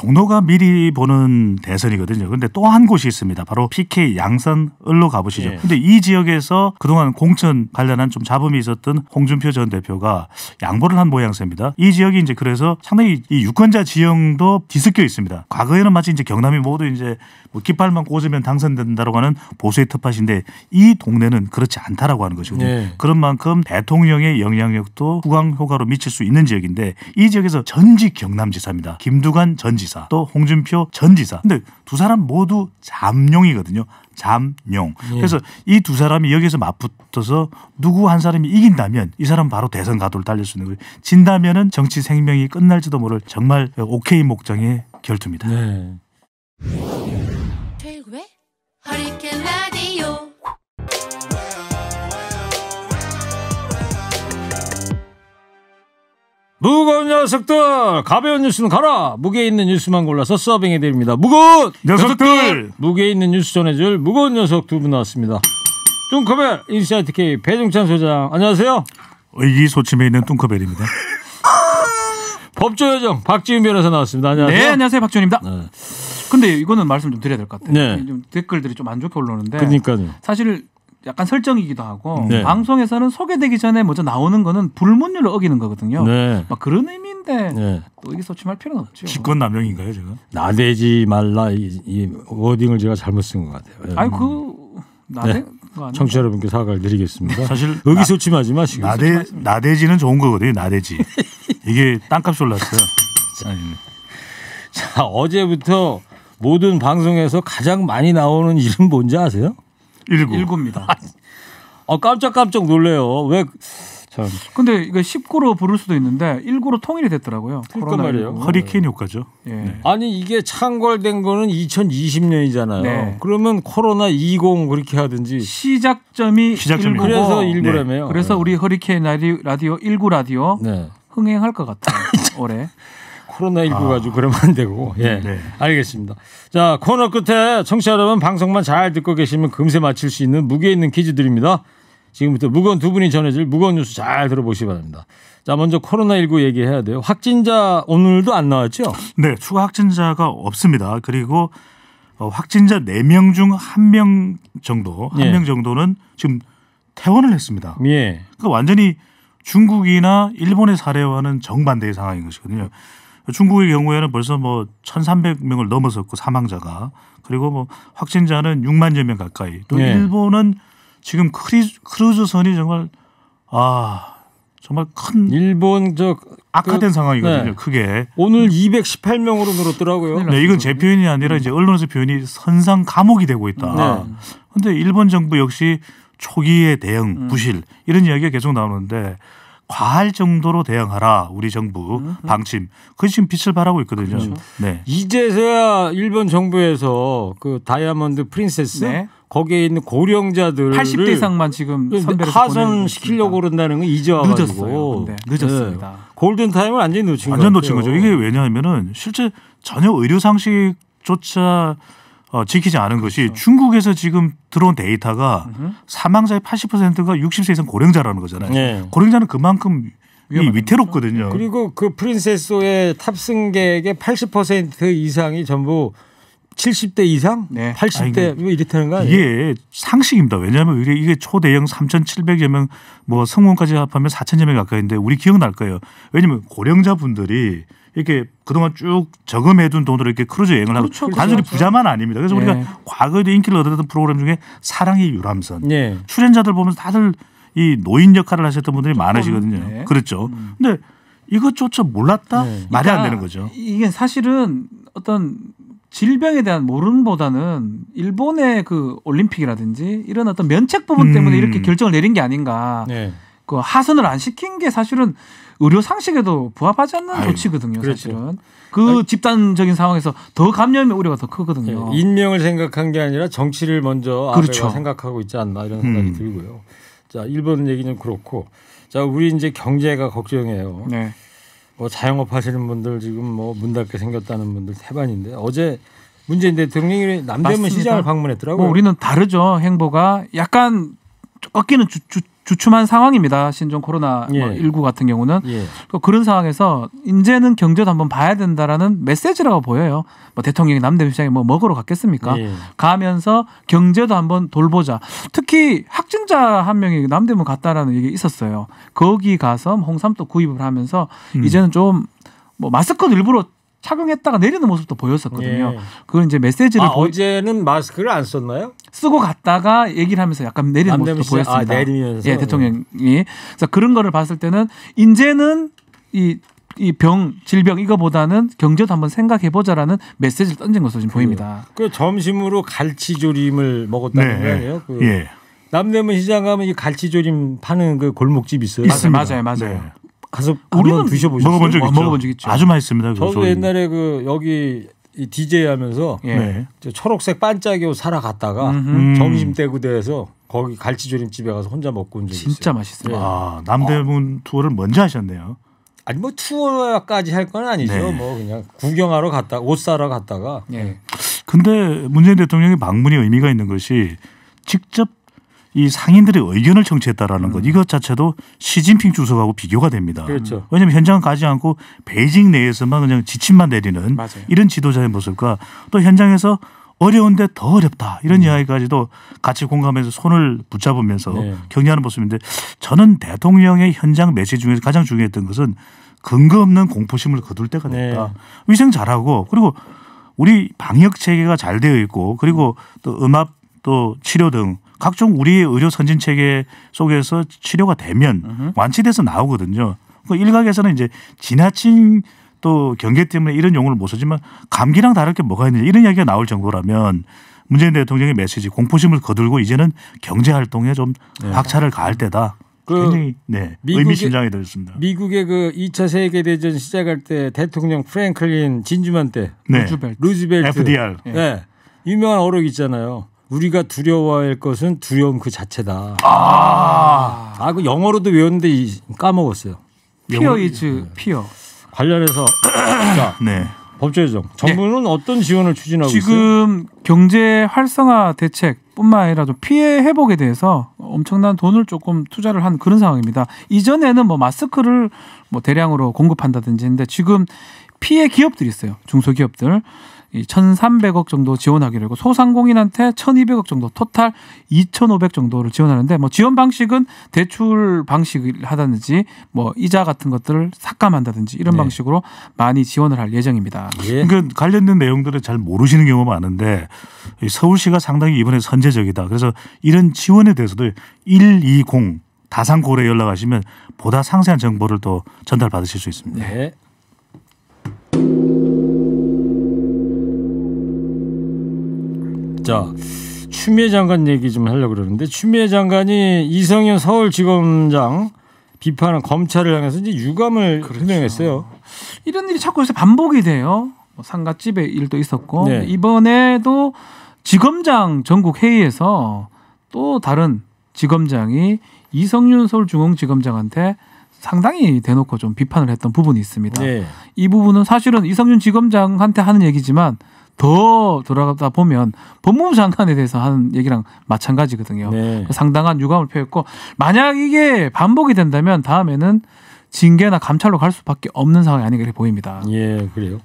종로가 미리 보는 대선이거든요. 그런데 또 한 곳이 있습니다. 바로 PK 양산을로 가보시죠. 예. 근데 이 지역에서 그동안 공천 관련한 좀 잡음이 있었던 홍준표 전 대표가 양보를 한 모양새입니다. 이 지역이 이제 그래서 상당히 이 유권자 지형도 뒤섞여 있습니다. 과거에는 마치 이제 경남이 모두 이제 뭐 깃발만 꽂으면 당선된다라고 하는 보수의 텃밭인데 이 동네는 그렇지 않다라고 하는 것이거든요. 예. 그런 만큼 대통령의 영향력도 후광 효과로 미칠 수 있는 지역인데 이 지역에서 전직 경남지사입니다. 김두관 전 지사 또 홍준표 전 지사. 근데 두 사람 모두 잠룡이거든요. 잠룡. 그래서 이 두 사람이 여기서 맞붙어서 누구 한 사람이 이긴다면 이 사람 바로 대선 가도를 달릴 수 있는 거예요. 진다면은 정치 생명이 끝날지도 모를 정말 오케이 목장의 결투입니다. 네. 최일구의 허리케인 라디오. 무거운 녀석들 가벼운 뉴스는 가라. 무게 있는 뉴스만 골라서 서빙해드립니다. 무거운 녀석들. 무게 있는 뉴스 전해줄 무거운 녀석 두 분 나왔습니다. 뚱커벨 인사이트 K 배종찬 소장 안녕하세요. 의기소침해 있는 뚱커벨입니다. 법조여정 박지훈 변호사 나왔습니다. 안녕하세요. 네, 안녕하세요. 박지훈입니다. 네. 근데 이거는 말씀 좀 드려야 될 것 같아요. 네. 좀 댓글들이 좀 안 좋게 올라오는데 그러니까요. 사실 약간 설정이기도 하고 네. 방송에서는 소개되기 전에 먼저 나오는 거는 불문율을 어기는 거거든요. 네. 막 그런 의미인데 네. 또 의기소침할 필요는 없죠. 직권남용인가요 제가? 나대지 말라 이 워딩을 제가 잘못 쓴 것 같아요. 네. 아니 그 나대 네. 거 아니에요? 청취자 여러분께 사과를 드리겠습니다. 사실 의기소침하지 마시고. 나대지는 좋은 거거든요. 나대지. 이게 땅값이 올랐어요. 아니, 자, 어제부터 모든 방송에서 가장 많이 나오는 이름 뭔지 아세요? 19입니다. 깜짝 놀래요. 왜? 참. 근데 이거 19로 부를 수도 있는데 19로 통일이 됐더라고요. 그러니까 말이에요. 허리케인 효과죠. 예. 네. 아니 이게 창궐된 거는 2020년이잖아요. 네. 그러면 코로나 20 그렇게 하든지. 시작점이 시작점이 19고 그래서 19라며요. 그래서 우리 허리케인 라디오 19 라디오 네. 흥행할 것 같아요. 올해. 코로나19 가지고 그러면 안 되고. 예. 네. 알겠습니다. 자, 코너 끝에 청취자 여러분 방송만 잘 듣고 계시면 금세 맞힐 수 있는 무게 있는 퀴즈 드립니다. 지금부터 무거운 두 분이 전해질 무거운 뉴스 잘 들어보시기 바랍니다. 자, 먼저 코로나19 얘기해야 돼요. 확진자 오늘도 안 나왔죠? 네, 추가 확진자가 없습니다. 그리고 확진자 4명 중 1명 정도, 예. 1명 정도는 지금 퇴원을 했습니다. 예. 그러니까 완전히 중국이나 일본의 사례와는 정반대의 상황인 것이거든요. 중국의 경우에는 벌써 뭐 1,300명을 넘어섰고 사망자가 그리고 뭐 확진자는 6만여 명 가까이 또 예. 일본은 지금 크루즈선이 정말 정말 큰 일본 악화된 상황이거든요. 네. 크게. 오늘 218명으로 늘었더라고요. 네, 이건 제 표현이 아니라 이제 언론에서 표현이 선상 감옥이 되고 있다. 그런데 일본 정부 역시 초기의 대응 부실 이런 이야기가 계속 나오는데 과할 정도로 대응하라 우리 정부 방침 그것이 지금 빛을 발하고 있거든요. 그렇죠. 네. 이제서야 일본 정부에서 그 다이아몬드 프린세스 네. 거기에 있는 고령자들을 80대 이상만 지금 선별해서 하선시키려고 그런다는 건 이제 와가지고 늦었어요. 근데 늦었습니다. 네. 골든타임을 완전히 놓친 완전 것 놓친 같아요. 거죠. 이게 왜냐하면은 실제 전혀 의료 상식조차 지키지 않은 것이 그렇죠. 중국에서 지금 들어온 데이터가 사망자의 80%가 60세 이상 고령자라는 거잖아요. 네. 고령자는 그만큼 위태롭거든요. 그리고 그 프린세스의 탑승객의 80% 이상이 전부 70대 이상? 네. 80대 뭐 이렇다는 거 아니에요? 이게 상식입니다. 왜냐하면 이게 초대형 3,700여 명 뭐 승무원까지 합하면 4,000여 명 가까이인데 우리 기억날 거예요. 왜냐하면 고령자분들이 이렇게 그동안 쭉 저금해둔 돈으로 이렇게 크루즈 여행을 하고 그렇죠. 단순히 그렇죠. 부자만 아닙니다. 그래서 네. 우리가 과거에도 인기를 얻었던 프로그램 중에 사랑의 유람선 네. 출연자들 보면서 다들 이 노인 역할을 하셨던 분들이 많으시거든요. 네. 그렇죠. 근데 이것조차 몰랐다? 네. 말이 안 그러니까 되는 거죠. 이게 사실은 어떤 질병에 대한 모름보다는 일본의 그 올림픽이라든지 이런 어떤 면책 부분 때문에 이렇게 결정을 내린 게 아닌가. 네. 그 하선을 안 시킨 게 사실은 의료 상식에도 부합하지 않는 조치거든요. 그렇죠. 사실은 그 집단적인 상황에서 더 감염의 우려가 더 크거든요. 네. 인명을 생각한 게 아니라 정치를 먼저 그렇죠. 아베가 생각하고 있지 않나 이런 생각이 들고요. 자, 일본 얘기는 그렇고, 자, 우리 이제 경제가 걱정해요. 네. 뭐 자영업 하시는 분들 지금 뭐 문 닫게 생겼다는 분들 태반인데 어제 문재인 대통령이 남대문 맞습니다. 시장을 방문했더라고요. 뭐 우리는 다르죠. 행보가 약간 꺾이는 주춤한 상황입니다. 신종 코로나 예. 19 같은 경우는 예. 그런 상황에서 이제는 경제도 한번 봐야 된다라는 메시지라고 보여요. 뭐 대통령이 남대문 시장에 뭐 먹으러 갔겠습니까? 예. 가면서 경제도 한번 돌보자. 특히 확진자 한 명이 남대문 갔다라는 얘기 있었어요. 거기 가서 홍삼도 구입을 하면서 이제는 좀 뭐 마스크도 일부러 착용했다가 내리는 모습도 보였었거든요. 예. 그건 이제 메시지를 어제는 마스크를 안 썼나요? 쓰고 갔다가 얘기를 하면서 약간 내리는 남대문 모습도 시장- 보였습니다. 내리면서. 예, 대통령이. 그래서 그런 거를 봤을 때는 이제는 이 질병 이거보다는 경제도 한번 생각해 보자라는 메시지를 던진 것으로 지금 보입니다. 그 점심으로 갈치조림을 먹었다는 거 아니에요? 그 예. 남대문 시장 가면 이 갈치조림 파는 그 골목집 있어요. 맞아요. 네. 가서 우리는 한번 드셔보셨어요? 먹어본 적 있죠. 먹어본 적 있죠. 아주 맛있습니다. 그 저도 조림. 옛날에 그 여기 이 DJ 하면서 예. 네. 저 초록색 반짝이 옷 사러 갔다가 음. 점심 때구대에서 거기 갈치조림 집에 가서 혼자 먹고 온 적이 있어요. 진짜 맛있어요. 아, 남대문 투어를 먼저 하셨네요. 아니 뭐 투어까지 할 건 아니죠. 네. 뭐 그냥 구경하러 갔다 옷 사러 갔다가 예. 근데 문재인 대통령의 방문이 의미가 있는 것이 직접 이 상인들의 의견을 청취했다라는 것 이것 자체도 시진핑 주석하고 비교가 됩니다. 그렇죠. 왜냐하면 현장 가지 않고 베이징 내에서만 그냥 지침만 내리는 맞아요. 이런 지도자의 모습과 또 현장에서 어려운데 더 어렵다 이런 이야기까지도 같이 공감해서 손을 붙잡으면서 네. 격려하는 모습인데 저는 대통령의 현장 메시지 중에서 가장 중요했던 것은 근거 없는 공포심을 거둘 때가 됐다. 네. 위생 잘하고 그리고 우리 방역 체계가 잘 되어 있고 그리고 또 음압 또 치료 등 각종 우리의 의료 선진 체계 속에서 치료가 되면 완치돼서 나오거든요. 그 일각에서는 이제 지나친 또 경계 때문에 이런 용어를 못 쓰지만 감기랑 다를 게 뭐가 있느냐 이런 이야기가 나올 정도라면 문재인 대통령의 메시지 공포심을 거들고 이제는 경제 활동에 좀 박차를 가할 때다. 그 굉장히 의미심장이 들었습니다. 미국의 그 2차 세계 대전 시작할 때 대통령 프랭클린 진주만 때 네. 루즈벨트 FDR. 네. 유명한 어록 있잖아요. 우리가 두려워야 할 것은 두려움 그 자체다. 그 영어로도 외웠는데 까먹었어요. 피어 이즈 피어. 관련해서 자, 네. 법조 제정. 정부는 어떤 지원을 추진하고 있어요? 지금 경제 활성화 대책뿐만 아니라 좀 피해 회복에 대해서 엄청난 돈을 조금 투자를 한 그런 상황입니다. 이전에는 뭐 마스크를 뭐 대량으로 공급한다든지 했는데 지금 피해 기업들이 있어요. 중소기업들. 1,300억 정도 지원하기로 하고 소상공인한테 1,200억 정도 토탈 2,500 정도를 지원하는데 뭐 지원 방식은 대출 방식을 하다든지 뭐 이자 같은 것들을 삭감한다든지 이런 방식으로 많이 지원을 할 예정입니다. 예. 그러니까 관련된 내용들을 잘 모르시는 경우가 많은데 서울시가 상당히 이번에 선제적이다. 그래서 이런 지원에 대해서도 120 다산고래 연락하시면 보다 상세한 정보를 또 전달받으실 수 있습니다. 네. 자, 추미애 장관 얘기 좀 하려고 그러는데 추미애 장관이 이성윤 서울지검장 비판한 검찰을 향해서 이제 유감을 표명했어요. 이런 일이 자꾸 요새 반복이 돼요. 뭐 상가집의 일도 있었고 네. 이번에도 지검장 전국 회의에서 또 다른 지검장이 이성윤 서울중앙지검장한테 상당히 대놓고 좀 비판을 했던 부분이 있습니다. 네. 이 부분은 사실은 이성윤 지검장한테 하는 얘기지만 더 들어가다 보면 법무부 장관에 대해서 하는 얘기랑 마찬가지거든요. 네. 상당한 유감을 표했고 만약 이게 반복이 된다면 다음에는 징계나 감찰로 갈 수밖에 없는 상황이 아닌가 이렇게 보입니다. 예, 그래요.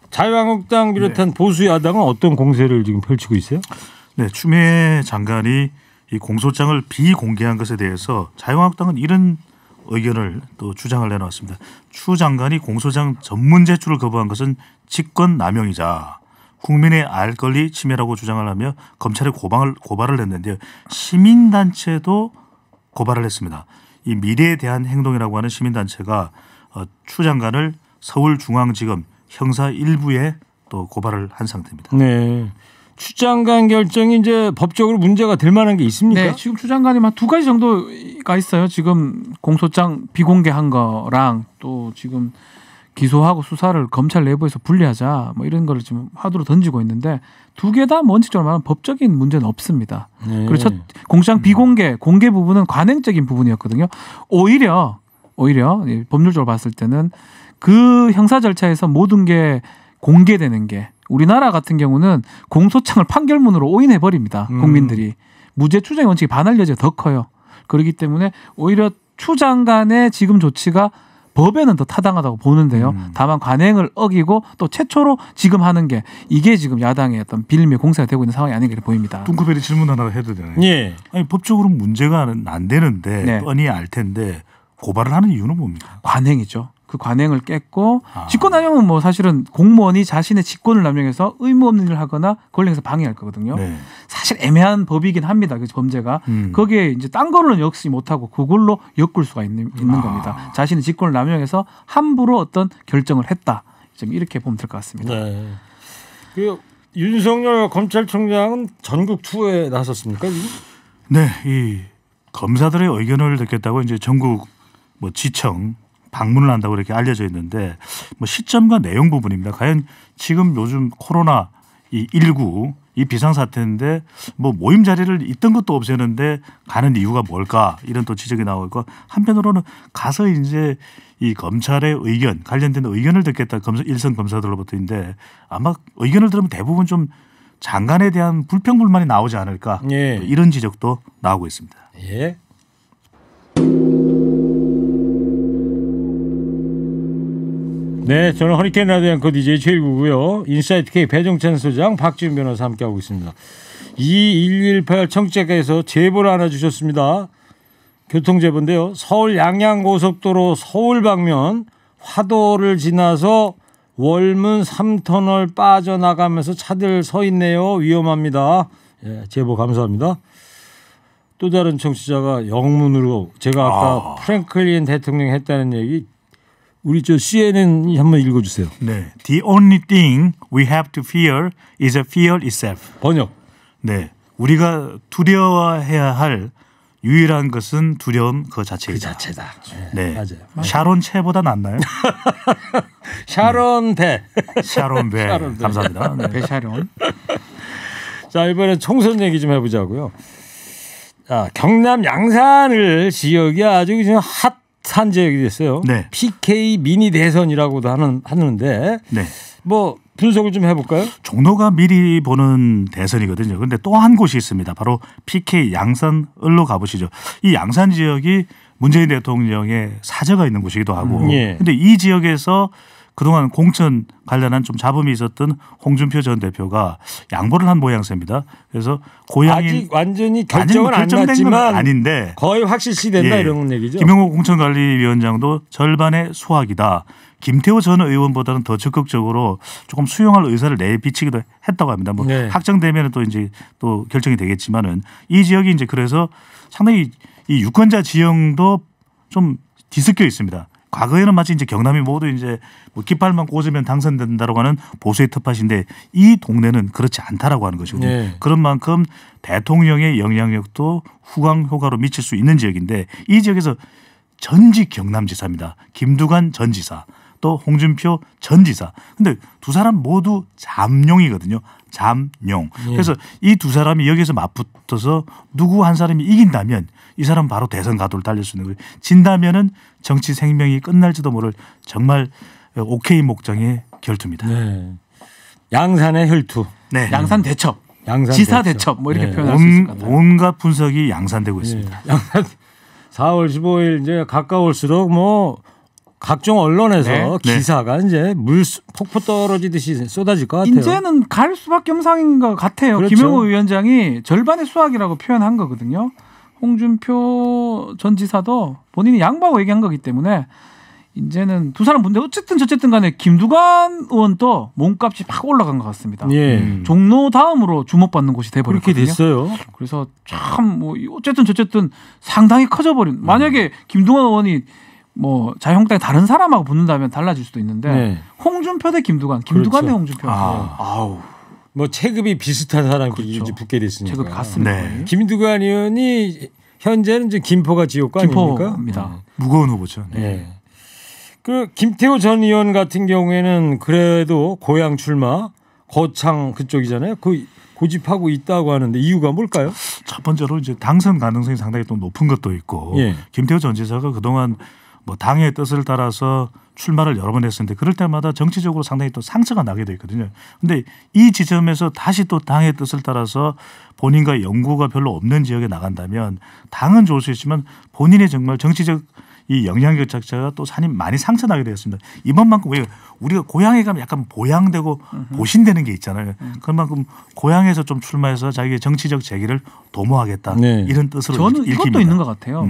자유한국당 비롯한 보수 야당은 어떤 공세를 지금 펼치고 있어요? 네, 추미애 장관이 이 공소장을 비공개한 것에 대해서 자유한국당은 이런 의견을 또 주장을 내놓았습니다. 추 장관이 공소장 전문 제출을 거부한 것은 직권 남용이자 국민의 알 권리 침해라고 주장을 하며 검찰에 고발을 했는데요. 시민단체도 고발을 했습니다. 이 미래에 대한 행동이라고 하는 시민단체가 추 장관을 서울중앙지검 형사 1부에 또 고발을 한 상태입니다. 네. 추 장관 결정이 이제 법적으로 문제가 될 만한 게 있습니까? 네, 지금 추 장관이 한 두 가지 정도가 있어요. 지금 공소장 비공개한 거랑 또 지금 기소하고 수사를 검찰 내부에서 분리하자 뭐 이런 거를 지금 화두로 던지고 있는데 두 개 다 원칙적으로 말하면 법적인 문제는 없습니다. 네. 그리고 첫 공소장 공개 부분은 관행적인 부분이었거든요. 오히려 이 법률적으로 봤을 때는 그 형사 절차에서 모든 게 공개되는 게 우리나라 같은 경우는 공소장을 판결문으로 오인해 버립니다. 국민들이 무죄 추정의 원칙이 반할 여지가 더 커요. 그렇기 때문에 오히려 추 장관의 지금 조치가 법에는 더 타당하다고 보는데요. 다만 관행을 어기고 또 최초로 지금 하는 게 이게 지금 야당의 어떤 빌미의 공세가 되고 있는 상황이 아닌가 이렇게 보입니다. 뚱커벨이 질문 하나 해도 되나요? 예. 아니 법적으로 문제가 안 되는데 네. 뻔히 알 텐데 고발을 하는 이유는 뭡니까? 관행이죠. 그 관행을 깼고 직권남용은 뭐 사실은 공무원이 자신의 직권을 남용해서 의무 없는 일을 하거나 그걸 행해서 방해할 거거든요. 네. 사실 애매한 법이긴 합니다. 그 범죄가 거기에 이제 딴 거는 역시 못하고 그걸로 엮을 수가 있는 겁니다. 자신의 직권을 남용해서 함부로 어떤 결정을 했다. 좀 이렇게 보면 될 것 같습니다. 네. 그 윤석열 검찰총장은 전국 투어에 나섰습니까? 지금? 네, 이 검사들의 의견을 듣겠다고 이제 전국 뭐 지청 방문을 한다고 이렇게 알려져 있는데 뭐 시점과 내용 부분입니다. 과연 지금 요즘 코로나 이 19 이 비상사태인데 뭐 모임 자리를 있던 것도 없애는데 가는 이유가 뭘까 이런 또 지적이 나오고 있고 한편으로는 가서 이제 이 검찰의 의견 관련된 의견을 듣겠다 일선 검사들로부터인데 아마 의견을 들으면 대부분 좀 장관에 대한 불평불만이 나오지 않을까 예. 이런 지적도 나오고 있습니다. 예. 네, 저는 허리케인 라디오 앵커 DJ 최일구고요. 인사이트 K 배종찬 소장 박지훈 변호사 함께하고 있습니다. 2118 청취자께서 제보를 하나 주셨습니다. 교통제보인데요. 서울 양양고속도로 서울 방면 화도를 지나서 월문 3터널 빠져나가면서 차들 서 있네요. 위험합니다. 예, 제보 감사합니다. 또 다른 청취자가 영문으로 제가 아까 프랭클린 대통령이 했다는 얘기 우리 저 CNN 한번 읽어주세요. 네, The only thing we have to fear is fear itself. 번역. 네, 우리가 두려워해야 할 유일한 것은 두려움 그 자체이다. 그 자체다. 네, 맞아요. 샤론 채보다 낫나요? 샤론 배. 샤론 배. 샤론 배. 감사합니다. 네. 배샤론. 자, 이번엔 총선 얘기 좀 해보자고요. 자, 경남 양산을 지역이 아주 그냥 핫한 지역이 됐어요. 네. PK 미니 대선이라고도 하는데 네. 뭐 분석을 좀 해볼까요? 종로가 미리 보는 대선이거든요. 그런데 또 한 곳이 있습니다. 바로 PK 양산을로 가보시죠. 이 양산 지역이 문재인 대통령의 사저가 있는 곳이기도 하고 그런데 이 지역에서 그동안 공천 관련한 좀 잡음이 있었던 홍준표 전 대표가 양보를 한 모양새입니다. 그래서 고향인 아직 완전히 결정은 안 결정된 건 났지만 아닌데 거의 확실시된다 이런 얘기죠. 김영호 공천관리위원장도 절반의 수확이다. 김태호 전 의원보다는 더 적극적으로 조금 수용할 의사를 내비치기도 했다고 합니다. 뭐 네. 확정되면 또 이제 또 결정이 되겠지만은 이 지역이 이제 그래서 상당히 이 유권자 지형도 좀 뒤섞여 있습니다. 과거에는 마치 이제 경남이 모두 이제 뭐 깃발만 꽂으면 당선된다라고 하는 보수의 텃밭인데 이 동네는 그렇지 않다라고 하는 것이거든요. 네. 그런 만큼 대통령의 영향력도 후광 효과로 미칠 수 있는 지역인데 이 지역에서 전직 경남지사입니다. 김두관 전 지사 또 홍준표 전 지사. 근데 두 사람 모두 잠룡이거든요. 잠룡. 그래서 이 두 사람이 여기서 맞붙어서 누구 한 사람이 이긴다면 이 사람 바로 대선 가도를 달릴 수 있는 거예요. 진다면은 정치 생명이 끝날지도 모를 정말 오케이 목장의 결투입니다. 네. 양산의 혈투. 네. 양산 대첩. 양산 지사 대첩 뭐 이렇게 네. 표현할 수 있을 것 같아요. 온갖 분석이 양산되고 있습니다. 양산 4월 15일 이제 가까울수록 뭐 각종 언론에서 네. 기사가 이제 폭포 떨어지듯이 쏟아질 것 같아요. 이제는 갈 수밖에 없는 것 같아요. 그렇죠. 김영호 위원장이 절반의 수확이라고 표현한 거거든요. 홍준표 전 지사도 본인이 양보하고 얘기한 거기 때문에 이제는 두 사람 본데 어쨌든 간에 김두관 의원도 몸값이 확 올라간 것 같습니다. 예. 종로 다음으로 주목받는 곳이 돼버렸거든요. 그렇게 됐어요. 그래서 참 뭐 어쨌든 상당히 커져버린. 만약에 김두관 의원이 뭐 자유한국당의 다른 사람하고 붙는다면 달라질 수도 있는데 네. 홍준표 대 김두관 대 그렇죠. 홍준표. 아우 뭐 체급이 비슷한 사람끼리 그렇죠. 이제 붙게 됐으니까. 체급 같습니다. 네. 김두관 의원이 현재는 이제 김포가 지역구 아닙니까? 김포입니다. 무거운 후보죠. 네. 네. 그 김태호 전 의원 같은 경우에는 그래도 고향 출마 거창 그쪽이잖아요. 그 고집하고 있다고 하는데 이유가 뭘까요? 첫 번째로 이제 당선 가능성이 상당히 또 높은 것도 있고 예. 김태호 전 지사가 그동안 뭐 당의 뜻을 따라서 출마를 여러 번 했었는데 그럴 때마다 정치적으로 상당히 또 상처가 나게 돼 있거든요. 근데 이 지점에서 다시 또 당의 뜻을 따라서 본인과 연고가 별로 없는 지역에 나간다면 당은 좋을 수 있지만 본인의 정말 정치적 이 영향력 자체가 또 많이 상처나게 되었습니다. 이번만큼 왜 우리가 고향에 가면 약간 보양되고 보신되는 게 있잖아요. 그만큼 고향에서 좀 출마해서 자기의 정치적 재기를 도모하겠다. 네. 이런 뜻으로 저는 읽힙니다. 이것도 있는 것 같아요.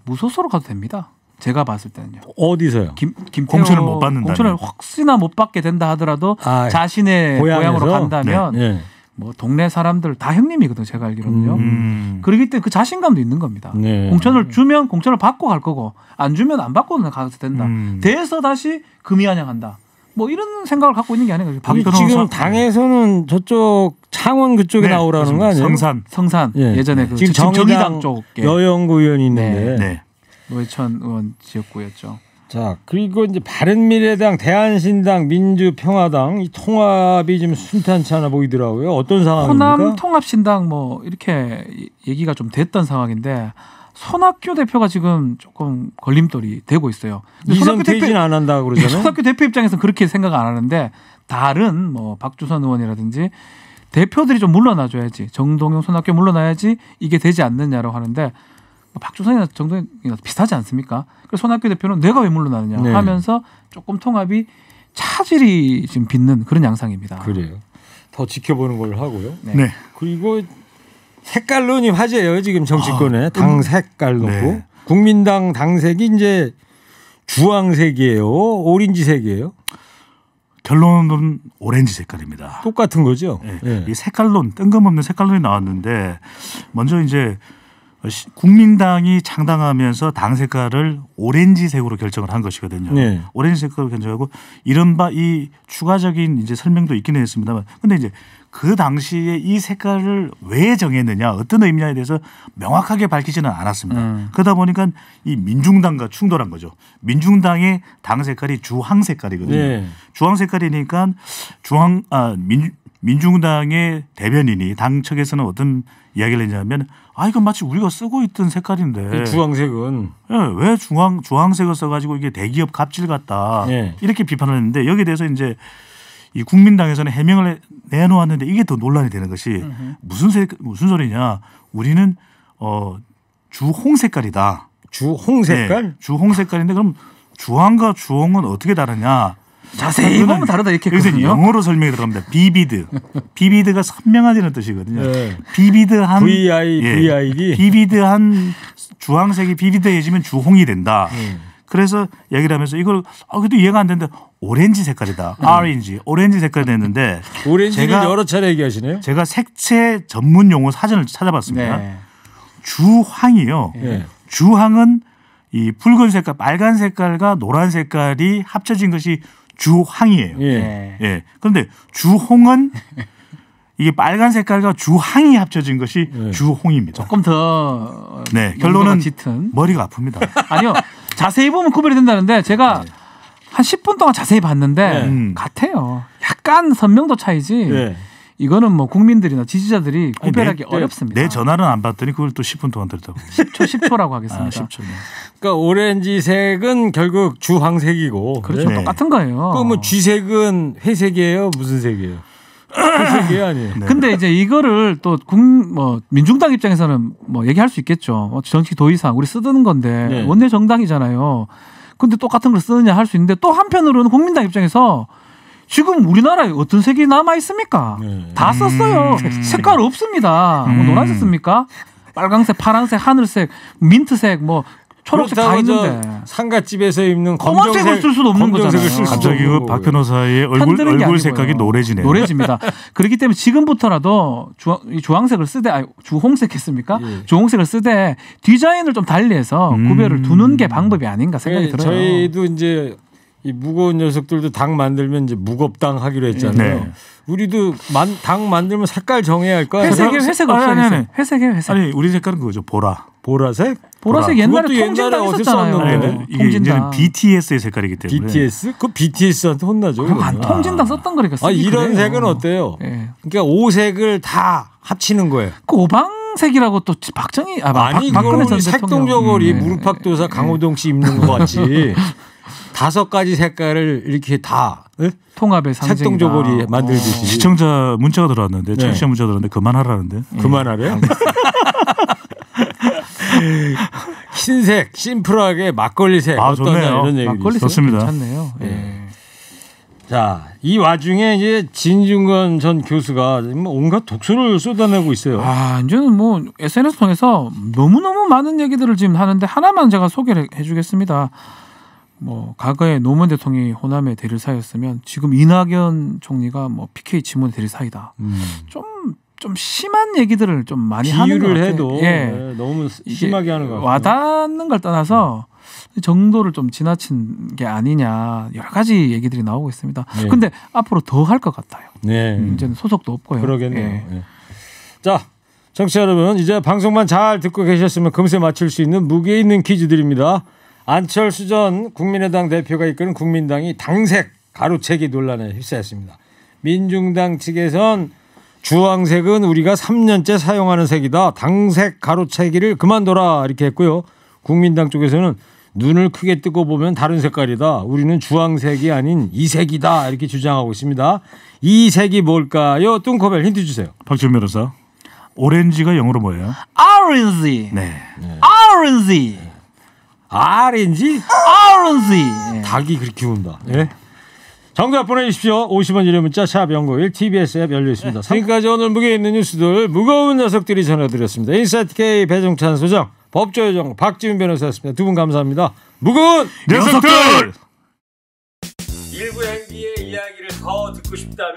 무소속으로 가도 됩니다. 제가 봤을 때는요. 어디서요? 김태호 공천을 못 받는다면. 공천을 혹시나 못 받게 된다 하더라도 아, 자신의 고향에서? 고향으로 간다면 네. 뭐 동네 사람들 다 형님이거든요. 제가 알기로는요. 그러기 때문에 그 자신감도 있는 겁니다. 네. 공천을 주면 공천을 받고 갈 거고 안 주면 안 받고는 가도 된다. 돼서 다시 금이한양한다. 뭐 이런 생각을 갖고 있는 게 아닌가. 지금 당에서는 저쪽 창원 그쪽에 네, 나오라는 거 아니에요? 성산. 예. 예전에 그 지금 정의당 쪽에 여영구 의원이 있는데. 네. 노회찬 의원 지역구였죠. 자, 그리고 이제 바른미래당, 대한신당, 민주평화당 이 통합이 좀 순탄치 않아 보이더라고요. 어떤 상황입니까? 호남 통합신당 뭐 이렇게 얘기가 좀 됐던 상황인데 손학규 대표가 지금 조금 걸림돌이 되고 있어요. 이선 퇴진 안 한다고 그러잖아요. 손학규 대표 입장에서는 그렇게 생각 안 하는데 다른 뭐 박주선 의원이라든지 대표들이 좀 물러나줘야지. 정동영, 손학규 물러나야지 이게 되지 않느냐라고 하는데 박주선이나 정동영이나 비슷하지 않습니까? 그래서 손학규 대표는 내가 왜 물러나느냐 네. 하면서 조금 통합이 차질이 지금 빚는 그런 양상입니다. 그래요. 더 지켜보는 걸로 하고요. 네. 네. 그리고 색깔론이 화제예요. 지금 정치권에 당 색깔 놓고 네. 국민당 당색이 이제 주황색이에요, 오렌지색이에요. 결론은 오렌지 색깔입니다. 똑같은 거죠. 네. 네. 이 색깔론 뜬금없는 색깔론이 나왔는데 먼저 이제 국민당이 창당하면서 당 색깔을 오렌지색으로 결정을 한 것이거든요. 네. 오렌지 색깔로 결정하고 이른바 이 추가적인 이제 설명도 있기는 했습니다만, 근데 이제 그 당시에 이 색깔을 왜 정했느냐, 어떤 의미냐에 대해서 명확하게 밝히지는 않았습니다. 그러다 보니까 이 민중당과 충돌한 거죠. 민중당의 당 색깔이 주황 색깔이거든요. 네. 주황 색깔이니까 민중당의 대변인이 당 측에서는 어떤 이야기를 했냐면, 이건 마치 우리가 쓰고 있던 색깔인데 이 주황색은 왜 주황색을 써가지고 이게 대기업 갑질 같다 네. 이렇게 비판을 했는데, 여기에 대해서 이제 이 국민당에서는 해명을 내놓았는데 이게 더 논란이 되는 것이 무슨 소리냐? 우리는 주홍 색깔이다. 주홍 색깔? 네, 주홍 색깔인데 그럼 주황과 주홍은 어떻게 다르냐? 자세히 보면 다르다 이렇게 여기서 했거든요. 영어로 설명이 들어갑니다. 비비드. 비비드가 선명하다는 뜻이거든요. 네. 비비드한 VID. 비비드한 주황색이 비비드해지면 주홍이 된다. 그래서 얘기를 하면서 이걸 그래도 이해가 안 되는데 오렌지 색깔이다. 오렌지 색깔이 됐는데 오렌지를 제가 여러 차례 얘기하시네요. 제가 색채 전문 용어 사전을 찾아봤습니다. 네. 주황이요. 네. 주황은 이 붉은 색깔, 빨간 색깔과 노란 색깔이 합쳐진 것이 주황이에요. 예. 네. 예. 그런데 주홍은 이게 빨간 색깔과 주황이 합쳐진 것이 네. 주홍입니다. 조금 더 네, 결론은 짙은. 머리가 아픕니다. 아니요. 자세히 보면 구별이 된다는데 제가 한 10분 동안 자세히 봤는데 네. 같아요. 약간 선명도 차이지. 네. 이거는 뭐 국민들이나 지지자들이 구별하기 어렵습니다. 내 전화는 안 받더니 그걸 또 10분 동안 들었다고. 10초라고 하겠습니다. 10초. 그러니까 오렌지색은 결국 주황색이고. 그렇죠. 네. 똑같은 거예요. 그뭐 쥐색은 회색이에요, 무슨 색이에요? 회색이에요, 아니에요? 네. 근데 이제 이거를 또 민중당 입장에서는 뭐 얘기할 수 있겠죠. 정치 도의상 우리 쓰는 건데 네. 원내 정당이잖아요. 근데 똑같은 걸 쓰느냐 할 수 있는데 또 한편으로는 국민당 입장에서 지금 우리나라에 어떤 색이 남아 있습니까? 네. 다 썼어요. 색깔 없습니다. 뭐 노란색 씁니까? 빨강색, 파란색, 하늘색, 민트색, 뭐 초록색 다 그렇다고 있는데. 상가집에서 입는 검은색을 쓸 수도 없는 검정색을 거잖아요. 쓸 수도 갑자기 없는 그 박 거고요. 변호사의 편드는 게 얼굴 아니고요. 색깔이 노래지네요. 노래집니다. 그렇기 때문에 지금부터라도 이 주황색을 쓰되 주홍색 했습니까? 예. 주홍색을 쓰되 디자인을 좀 달리해서 구별을 두는 게 방법이 아닌가 생각이 들어요. 저희도 이제 이 무거운 녀석들도 당 만들면 이제 무겁당 하기로 했잖아요. 네. 우리도 당 만들면 색깔 정해야 할 거 아니에요? 회색 없어요. 회색이에요. 회색. 아니 우리 색깔은 그거죠. 보라. 보라색? 보라색 옛날에 그것도 통진당 어디서 있었잖아요. 썼는데? 아니, 이게 이제는 BTS의 색깔이기 때문에. BTS? 그 BTS한테 혼나죠. 그럼 그러면. 통진당 썼던 거니까. 이런 그래요. 색은 어때요? 예. 그러니까 5색을 다 합치는 거예요. 그 오방 주황색이라고 또 박정희 아니 박근혜 그건 전 대통령 색동저고리 무릎팍도사 강호동 씨 입는 것 같이 5가지 색깔을 이렇게 다 통합의 상징이다. 색동저고리 만들듯이 시청자 문자가 들어왔는데 네. 청취자 문자가 들어왔는데 그만하라는데. 그만하래요? 흰색 심플하게 막걸리색 아, 어떠냐 좋네요. 이런 얘기 막걸리 색 좋습니다. 괜찮네요. 예. 예. 자, 이 와중에 이제 진중권 전 교수가 뭐 온갖 독소를 쏟아내고 있어요. 아, 이제는 뭐 SNS 통해서 너무너무 많은 얘기들을 지금 하는데 하나만 제가 소개를 해주겠습니다. 뭐 과거에 노무현 대통령이 호남의 대리사였으면 지금 이낙연 총리가 뭐 PK 지문의 대리사이다. 좀 심한 얘기들을 좀 많이 하는 것 비유를 같아요. 해도 예. 너무 심하게 하는 것 같아요. 와닿는 걸 떠나서 정도를 좀 지나친 게 아니냐 여러 가지 얘기들이 나오고 있습니다. 네. 근데 앞으로 더 할 것 같아요. 네. 이제는 소속도 없고요. 그러겠네요. 예. 예. 자, 청취자 여러분, 이제 방송만 잘 듣고 계셨으면 금세 맞출 수 있는 무게 있는 퀴즈들입니다. 안철수 전 국민의당 대표가 이끄는 국민당이 당색 가로채기 논란에 휩싸였습니다. 민중당 측에선 주황색은 우리가 3년째 사용하는 색이다. 당색 가로채기를 그만둬라 이렇게 했고요. 국민당 쪽에서는 눈을 크게 뜨고 보면 다른 색깔이다. 우리는 주황색이 아닌 이색이다 이렇게 주장하고 있습니다. 이 색이 뭘까요? 뚱커벨 힌트 주세요. 박지원 변호사. 오렌지가 영어로 뭐예요? 오렌지, 네. 오렌지, 아렌지? 오렌지. 닭이 그렇게 운다. 예. 정답 보내주십시오. 50원 유료 문자 샵 091 TBS 앱 열려 있습니다. 지금까지 오늘 무게 있는 뉴스들 무거운 녀석들이 전해드렸습니다. 인사이트 K 배종찬 소장, 법조요정 박지훈 변호사였습니다. 두 분 감사합니다. 무거운 녀석들! 일부 행기의 이야기를 더 듣고 싶다면